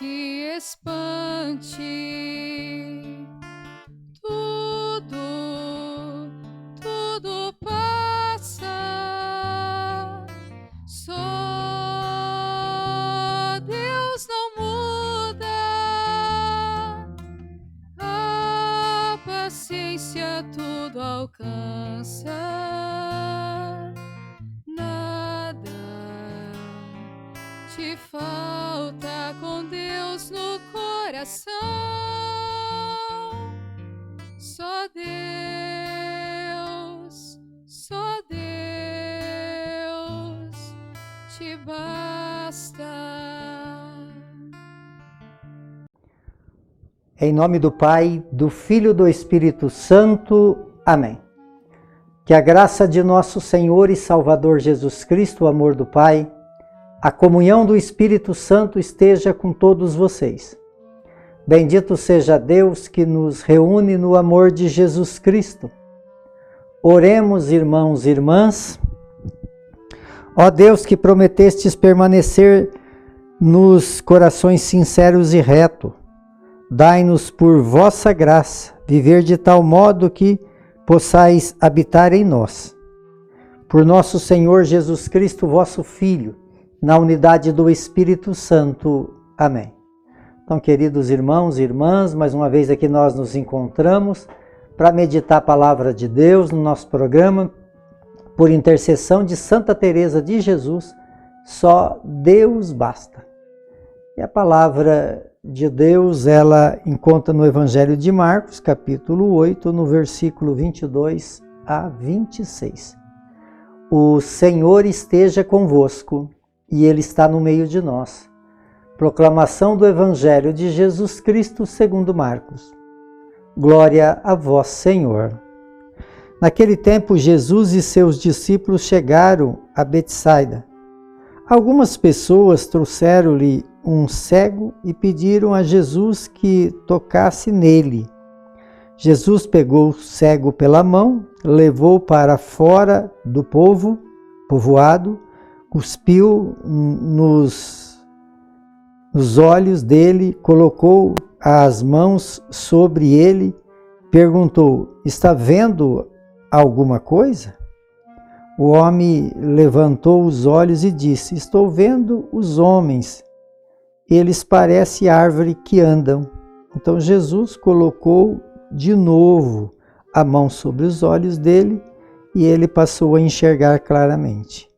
te espante. Tudo passa. Só Deus não muda. A paciência tudo alcança. Nada te falta com Deus no coração. Só Deus te basta. Em nome do Pai, do Filho e do Espírito Santo. Amém. Que a graça de nosso Senhor e Salvador Jesus Cristo, o amor do Pai, a comunhão do Espírito Santo esteja com todos vocês. Bendito seja Deus que nos reúne no amor de Jesus Cristo. Oremos, irmãos e irmãs. Ó Deus, que prometestes permanecer nos corações sinceros e retos, dai-nos por vossa graça viver de tal modo que possais habitar em nós. Por nosso Senhor Jesus Cristo, vosso Filho, na unidade do Espírito Santo. Amém. Então, queridos irmãos e irmãs, mais uma vez aqui nós nos encontramos para meditar a palavra de Deus no nosso programa, por intercessão de Santa Teresa de Jesus, só Deus basta. E a palavra de Deus, ela encontra no Evangelho de Marcos, capítulo 8, no versículo 22 a 26. O Senhor esteja convosco, e Ele está no meio de nós. Proclamação do Evangelho de Jesus Cristo segundo Marcos. Glória a vós, Senhor. Naquele tempo, Jesus e seus discípulos chegaram a Betsaida. Algumas pessoas trouxeram-lhe um cego e pediram a Jesus que tocasse nele. Jesus pegou o cego pela mão, levou para fora do povoado, cuspiu nos olhos dele, colocou as mãos sobre ele, perguntou: está vendo alguma coisa? O homem levantou os olhos e disse: estou vendo os homens, eles parecem árvore que andam. Então Jesus colocou de novo a mão sobre os olhos dele e ele passou a enxergar claramente.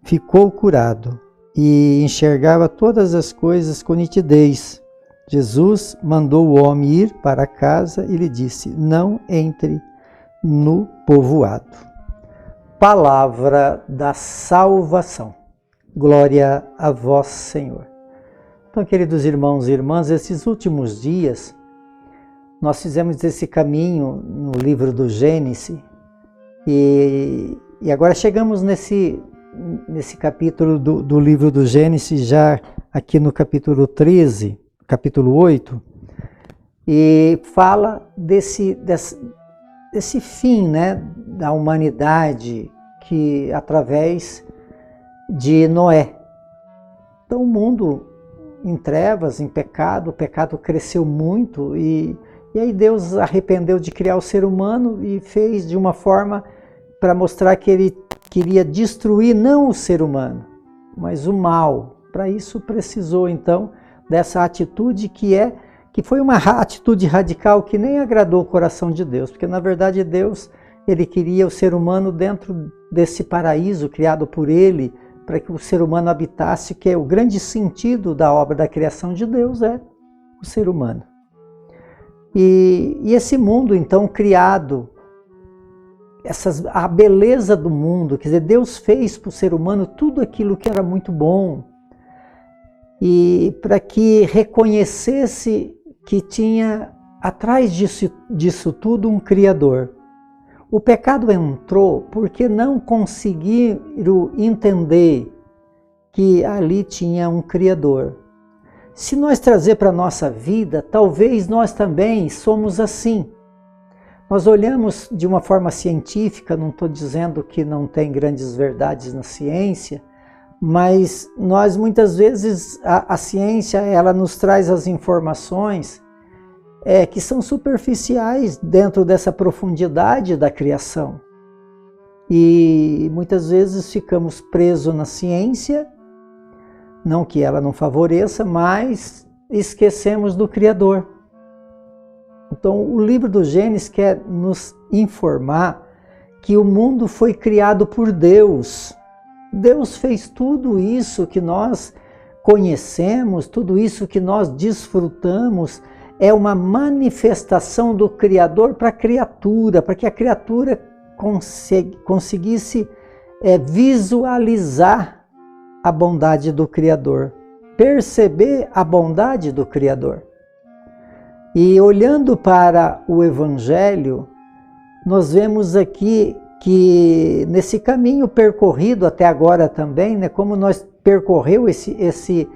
Ficou curado e enxergava todas as coisas com nitidez. Jesus mandou o homem ir para casa e lhe disse: não entre no povoado. Palavra da salvação. Glória a vós, Senhor. Então, queridos irmãos e irmãs, esses últimos dias nós fizemos esse caminho no livro do Gênesis e agora chegamos nesse capítulo do livro do Gênesis, já aqui no capítulo 13, capítulo 8, e fala desse fim, né, da humanidade que através de Noé. Então o mundo em trevas, em pecado, o pecado cresceu muito e aí Deus arrependeu de criar o ser humano e fez de uma forma para mostrar que ele queria destruir não o ser humano, mas o mal. Para isso precisou então dessa atitude que foi uma atitude radical que nem agradou o coração de Deus, porque na verdade Deus, ele queria o ser humano dentro desse paraíso criado por ele, para que o ser humano habitasse, que é o grande sentido da obra da criação de Deus, é o ser humano. E esse mundo então criado, a beleza do mundo, quer dizer, Deus fez para o ser humano tudo aquilo que era muito bom, e para que reconhecesse que tinha atrás disso tudo um Criador. O pecado entrou porque não conseguiram entender que ali tinha um Criador. Se nós trazer para a nossa vida, talvez nós também somos assim. Nós olhamos de uma forma científica, não estou dizendo que não tem grandes verdades na ciência, mas nós muitas vezes, a ciência, ela nos traz as informações que são superficiais dentro dessa profundidade da criação. E muitas vezes ficamos presos na ciência, não que ela não favoreça, mas esquecemos do Criador. Então, o livro do Gênesis quer nos informar que o mundo foi criado por Deus. Deus fez tudo isso que nós conhecemos, tudo isso que nós desfrutamos, é uma manifestação do Criador para a criatura, para que a criatura conseguisse visualizar a bondade do Criador, perceber a bondade do Criador. E olhando para o Evangelho, nós vemos aqui que nesse caminho percorrido até agora também, né, como nós percorreu esse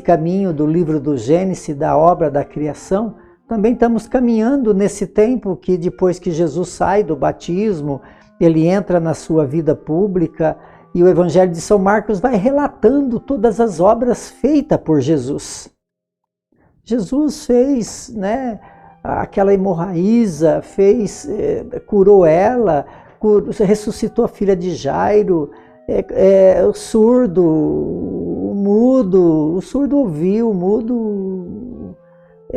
caminho do livro do Gênesis, da obra da criação, também estamos caminhando nesse tempo que depois que Jesus sai do batismo, ele entra na sua vida pública e o Evangelho de São Marcos vai relatando todas as obras feitas por Jesus. Jesus fez, né, aquela hemorraíza, curou ela, ressuscitou a filha de Jairo, o surdo, o mudo, o surdo ouviu, o mudo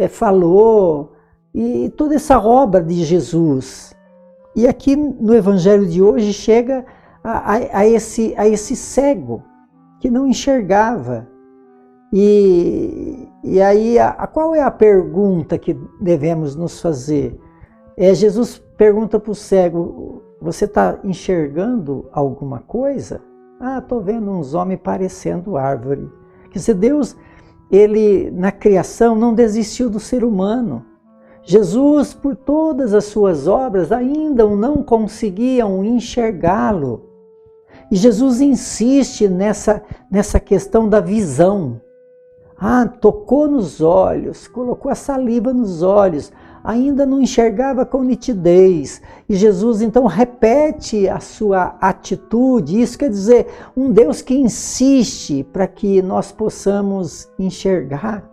falou, e toda essa obra de Jesus. E aqui no Evangelho de hoje chega a esse cego que não enxergava. E aí, qual é a pergunta que devemos nos fazer? Jesus pergunta para o cego: você está enxergando alguma coisa? Estou vendo uns homens parecendo árvore. Quer dizer, Deus, ele na criação não desistiu do ser humano. Jesus, por todas as suas obras, ainda não conseguiam enxergá-lo. E Jesus insiste nessa questão da visão. Tocou nos olhos, colocou a saliva nos olhos, ainda não enxergava com nitidez. E Jesus então repete a sua atitude. Isso quer dizer, um Deus que insiste para que nós possamos enxergar.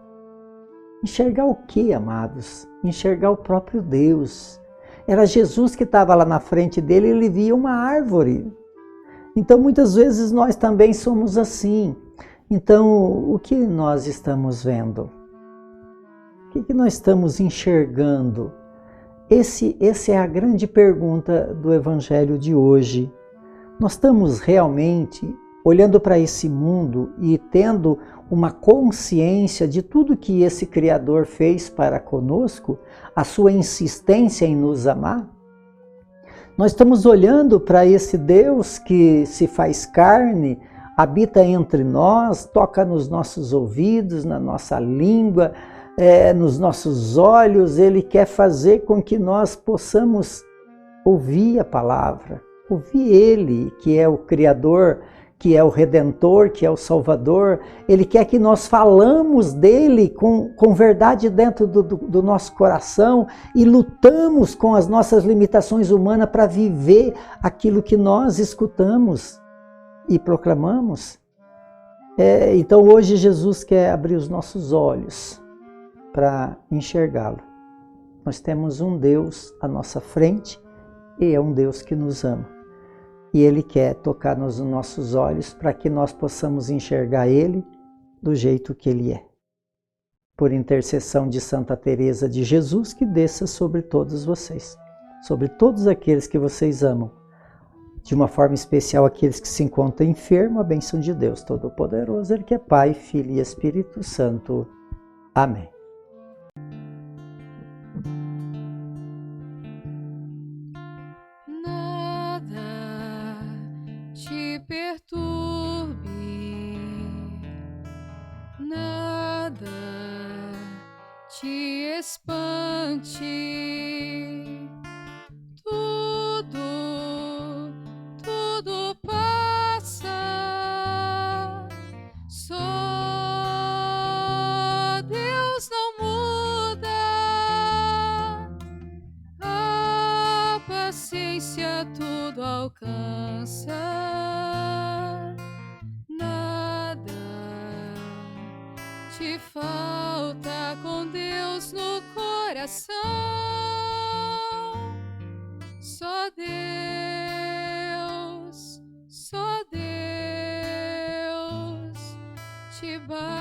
Enxergar o quê, amados? Enxergar o próprio Deus. Era Jesus que estava lá na frente dele e ele via uma árvore. Então muitas vezes nós também somos assim. Então, o que nós estamos vendo? O que nós estamos enxergando? Essa é a grande pergunta do Evangelho de hoje. Nós estamos realmente olhando para esse mundo e tendo uma consciência de tudo que esse Criador fez para conosco, a sua insistência em nos amar? Nós estamos olhando para esse Deus que se faz carne, habita entre nós, toca nos nossos ouvidos, na nossa língua, nos nossos olhos. Ele quer fazer com que nós possamos ouvir a palavra, ouvir Ele, que é o Criador, que é o Redentor, que é o Salvador. Ele quer que nós falamos dele com verdade dentro do nosso coração e lutamos com as nossas limitações humanas para viver aquilo que nós escutamos e proclamamos. Então hoje Jesus quer abrir os nossos olhos para enxergá-lo. Nós temos um Deus à nossa frente e é um Deus que nos ama. E Ele quer tocar nos nossos olhos para que nós possamos enxergar Ele do jeito que Ele é. Por intercessão de Santa Teresa de Jesus, que desça sobre todos vocês, sobre todos aqueles que vocês amam, de uma forma especial aqueles que se encontram enfermos, a bênção de Deus Todo-Poderoso, Ele que é Pai, Filho e Espírito Santo. Amém. Nada te perturbe, nada te espante. Tudo passa, só Deus não muda, a paciência tudo alcança. falta com Deus no coração. Só Deus te basta.